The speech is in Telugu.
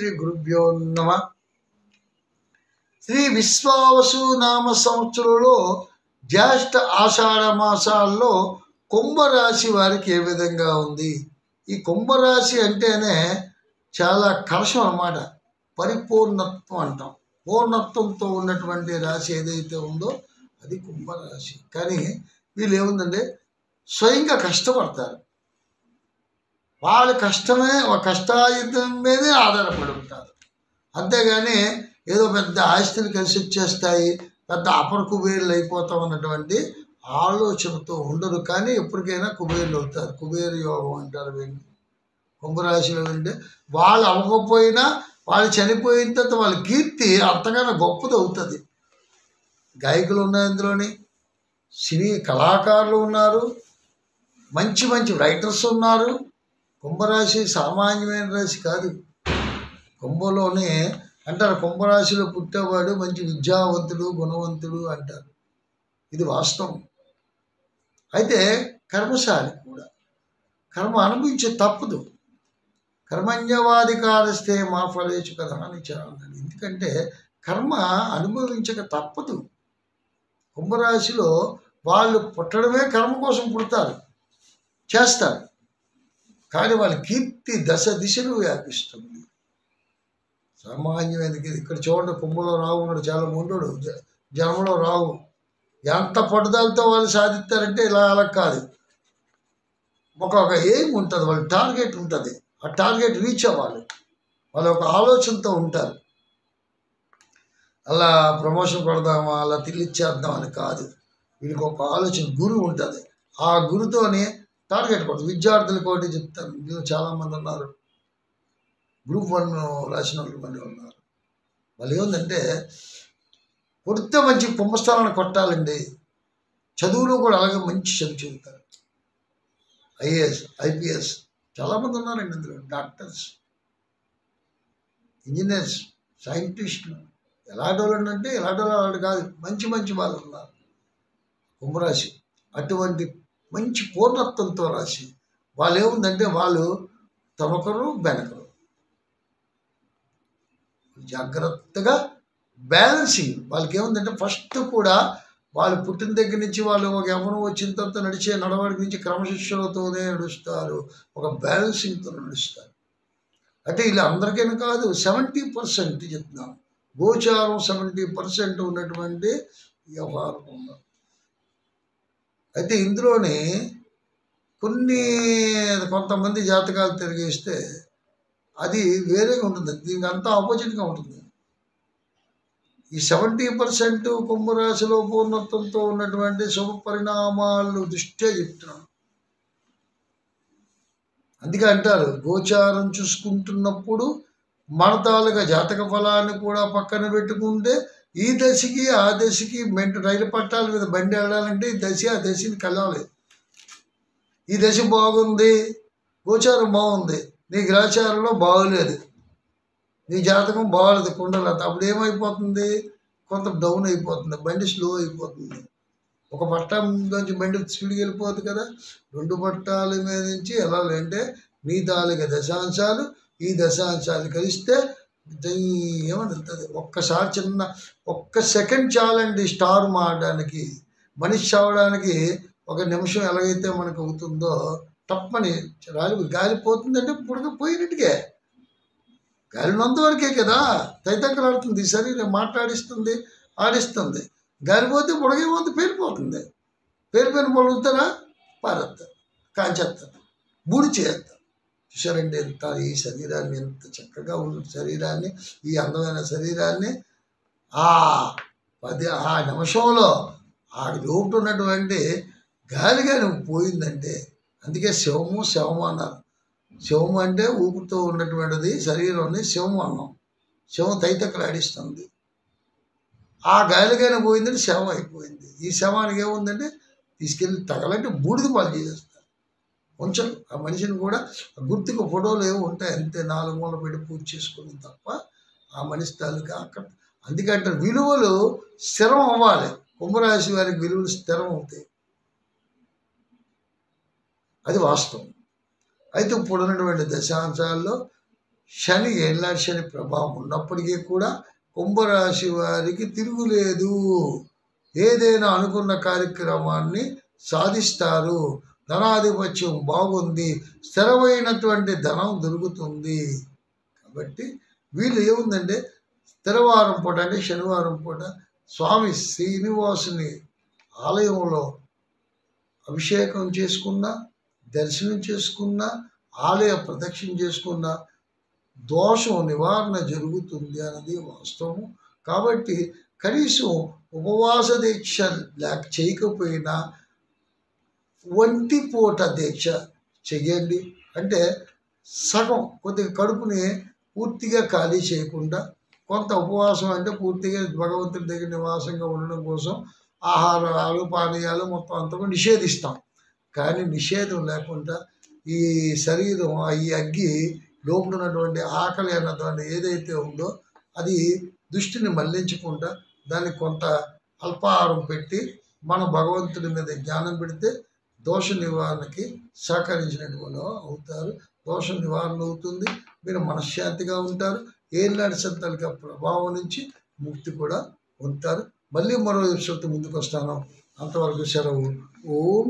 శ్రీ గురుభ్యో నమ. శ్రీ విశ్వావసు నామ సంవత్సరంలో జ్యేష్ఠ ఆషాఢ మాసాల్లో కుంభరాశి వారికి ఏ విధంగా ఉంది? ఈ కుంభరాశి అంటేనే చాలా కలశం అన్నమాట. పరిపూర్ణత్వం అంటాం. పూర్ణత్వంతో ఉన్నటువంటి రాశి ఏదైతే ఉందో అది కుంభరాశి. కానీ వీళ్ళు ఏముందంటే స్వయంగా కష్టపడతారు. వాళ్ళ కష్టమే కష్టాయుధం మీదే ఆధారపడి ఉంటారు. అంతేగాని ఏదో పెద్ద ఆస్తులు కలిసి వచ్చేస్తాయి, పెద్ద అపర కుబేరులు అయిపోతాం అన్నటువంటి ఆలోచనతో ఉండరు. కానీ ఎప్పటికైనా కుబేరులు అవుతారు. కుబేర యోగం అంటారు వీళ్ళు. కుంభరాశిలో ఉంటే వాళ్ళు అవ్వకపోయినా వాళ్ళు చనిపోయిన తర్వాత వాళ్ళ కీర్తి అంతగానో గొప్పది అవుతుంది. గాయకులు ఉన్నారు, ఇందులోని సినీ కళాకారులు ఉన్నారు, మంచి మంచి రైటర్స్ ఉన్నారు. కుంభరాశి సామాన్యమైన రాశి కాదు. కుంభంలోనే అంటారు కుంభరాశిలో పుట్టేవాడు మంచి విద్యావంతుడు, గుణవంతుడు అంటారు. ఇది వాస్తవం. అయితే కర్మశాలి కూడా. కర్మ అనుభవించే తప్పదు. కర్మణ్యవాధికారస్తే మా ఫలేచు కదా అని అన్నాడు. ఎందుకంటే కర్మ అనుభవించక తప్పదు. కుంభరాశిలో వాళ్ళు పుట్టడమే కర్మ కోసం పుడతారు, చేస్తారు. కానీ వాళ్ళ కీర్తి దశ దిశలు వ్యాపిస్తుంది. సామాన్యమైన ఇక్కడ చూడండి, కుంభంలో రావు ఉన్నాడు, చాలా ముండోడు, జన్మలో రావు. ఎంత పట్టుదలతో వాళ్ళు సాధిస్తారంటే ఇలా అలా కాదు. ఒక ఎయిమ్ ఉంటుంది, వాళ్ళ టార్గెట్ ఉంటుంది. ఆ టార్గెట్ రీచ్ అవ్వాలి. వాళ్ళు ఒక ఆలోచనతో ఉంటారు. అలా ప్రమోషన్ కొడదామా, అలా తిల్లిచ్చేద్దాం అని కాదు. వీళ్ళకి ఒక ఆలోచన, గురువు ఉంటుంది. ఆ గురుతోనే టార్గెట్ కొడుతుంది. విద్యార్థులకు ఒకటి చెప్తాను, ఇందులో చాలామంది ఉన్నారు, గ్రూప్ 1 రాసిన వాళ్ళు ఉన్నారు. వాళ్ళు ఏముందంటే కొడితే మంచి కుంభస్థానాన్ని కొట్టాలండి. చదువులో కూడా అలాగే మంచి చదువు చదువుతారు. ఐఏఎస్, ఐపీఎస్ చాలామంది ఉన్నారండి ఇందులో. డాక్టర్స్, ఇంజనీర్స్, సైంటిస్టులు. ఎలాంటి వాళ్ళు అంటే ఎలాంటి వాళ్ళు కాదు, మంచి మంచి వాళ్ళు ఉన్నారు కుంభరాశి. అటువంటి మంచి పూర్ణత్వంతో రాశి. వాళ్ళు ఏముందంటే వాళ్ళు తమకరు బెనకరు, జాగ్రత్తగా బ్యాలెన్సింగ్. వాళ్ళకి ఏముందంటే ఫస్ట్ కూడా వాళ్ళు పుట్టిన దగ్గర నుంచి వాళ్ళు ఒక యవ్వనం వచ్చిన తర్వాత నడిచే నడవడికి నుంచి క్రమశిక్షణతోనే నడుస్తారు, ఒక బ్యాలెన్సింగ్తో నడుస్తారు. అంటే ఇలా అందరికైనా కాదు, 70% చెప్తున్నాను. గోచారం 70% ఉన్నటువంటి వ్యవహారం ఉన్నారు. అయితే ఇందులోనే కొంతమంది జాతకాలు తిరిగేస్తే అది వేరేగా ఉంటుంది. దీనికి అంతా ఆపోజిట్గా ఉంటుంది. ఈ 70% కుంభరాశిలో పూర్ణత్వంతో ఉన్నటువంటి శుభ పరిణామాలు దృష్ట్యా చెప్తున్నాను. అందుకే అంటారు గోచారం చూసుకుంటున్నప్పుడు మన తాలూకా జాతక ఫలాన్ని కూడా పక్కన పెట్టుకుంటే ఈ దశకి ఆ దశకి రైలు పట్టాల మీద బండి వెళ్ళాలంటే ఈ దశ ఆ దశని కలవాలి. ఈ దశ బాగుంది, గోచారం బాగుంది, నీ గ్రహచారంలో బాగోలేదు, నీ జాతకం బాగోలేదు కుండలత. అప్పుడు ఏమైపోతుంది? కొంత డౌన్ అయిపోతుంది, బండి స్లో అయిపోతుంది. ఒక పట్టం నుంచి బండి స్పీడ్కి వెళ్ళిపోతుంది కదా. 2 పట్టాల మీద నుంచి వెళ్ళాలి అంటే నీ తాలూకా దశాంశాలు ఈ దశాంశాలు కలిస్తే ఏమంటుంది? ఒక్కసారి ఒక్క సెకండ్ చాలండి స్టార్ మారడానికి. మనిషి చావడానికి 1 నిమిషం ఎలాగైతే మనకు అవుతుందో తప్పని గాలిపోతుందంటే ఇప్పుడు పోయినట్టుగా. గాలినంత వరకే కదా తైతక్కలాడుతుంది శరీరం, మాట్లాడిస్తుంది, ఆడిస్తుంది. గాలిపోతే పొడగేపోతే పేలిపోతుంది. పేలిపోయిన పొడుగుతారా, పారేస్తారు, కాంచేస్తారు, బూడి చేస్తారు. చూసారండి ఎంత ఈ శరీరాన్ని, ఎంత చక్కగా ఉన్న శరీరాన్ని, ఈ అందమైన శరీరాన్ని ఆ నిమిషంలో ఆ లోటు ఉన్నటువంటి గాలిగా నువ్వు పోయిందంటే, అందుకే శవము అన్నారు. శవము అంటే ఊపిరితో ఉన్నటువంటిది శరీరాన్ని శవము అన్నాం. శవం తైతక్కలాడిస్తుంది. ఆ గాలిగానే పోయిందంటే శవం అయిపోయింది. ఈ శవానికి ఏముందంటే తీసుకెళ్ళి తగలంటే బూడిద పాలు చేసేస్తారు. కొంచెం ఆ మనిషిని కూడా గుర్తుకు ఫోటోలు ఏమి ఉంటాయి అంతే, 4 మూలలు పెట్టి పూజ చేసుకుని తప్ప ఆ మనిషి తాలూకా అక్కడ. అందుకంటే విలువలు స్థిరం అవ్వాలి. కుంభరాశి వారికి విలువలు స్థిరం అవుతాయి. అది వాస్తవం. అయితే ఇప్పుడు ఉన్నటువంటి దశాంశాల్లో శని ఏళ్ళనాటి శని ప్రభావం ఉన్నప్పటికీ కూడా కుంభరాశి వారికి తిరుగులేదు. ఏదైనా అనుకున్న కార్యక్రమాన్ని సాధిస్తారు. ధనాధిపత్యం బాగుంది. స్థిరమైనటువంటి ధనం దొరుకుతుంది. కాబట్టి వీళ్ళు ఏముందంటే స్థిరవారం పూట అంటే శనివారం పూట స్వామి శ్రీనివాసుని ఆలయంలో అభిషేకం చేసుకున్న, దర్శనం చేసుకున్న, ఆలయ ప్రదక్షిణ చేసుకున్న దోషం నివారణ జరుగుతుంది అన్నది వాస్తవం. కాబట్టి కనీసం ఉపవాస దీక్ష చేయకపోయినా ఒంటి పూట దీక్ష చెయ్యండి. అంటే సగం కొద్దిగా కడుపుని పూర్తిగా ఖాళీ చేయకుండా, కొంత ఉపవాసం అంటే పూర్తిగా భగవంతుడి దగ్గర నివాసంగా ఉండడం కోసం ఆహారాలు పానీయాలు మొత్తం అంతా నిషేధిస్తాం. కానీ నిషేధం లేకుండా ఈ శరీరం ఈ అగ్గి లోపల ఉన్నటువంటి ఆకలి అన్నటువంటి ఏదైతే ఉందో అది దృష్టిని మళ్లించకుండా దానికి కొంత అల్పాహారం పెట్టి మన భగవంతుడి మీద జ్ఞానం పెడితే దోష నివారణకి సహకరించినటువంటి అవుతారు. దోష నివారణ అవుతుంది. మీరు మనశ్శాంతిగా ఉంటారు. ఏళ్ళనాటి సంతాలిక ప్రభావం నుంచి ముక్తి కూడా పొందుతారు. మళ్ళీ మరో ఎపిసోడ్తో ముందుకు వస్తాను. అంతవరకు సెలవు. ఓం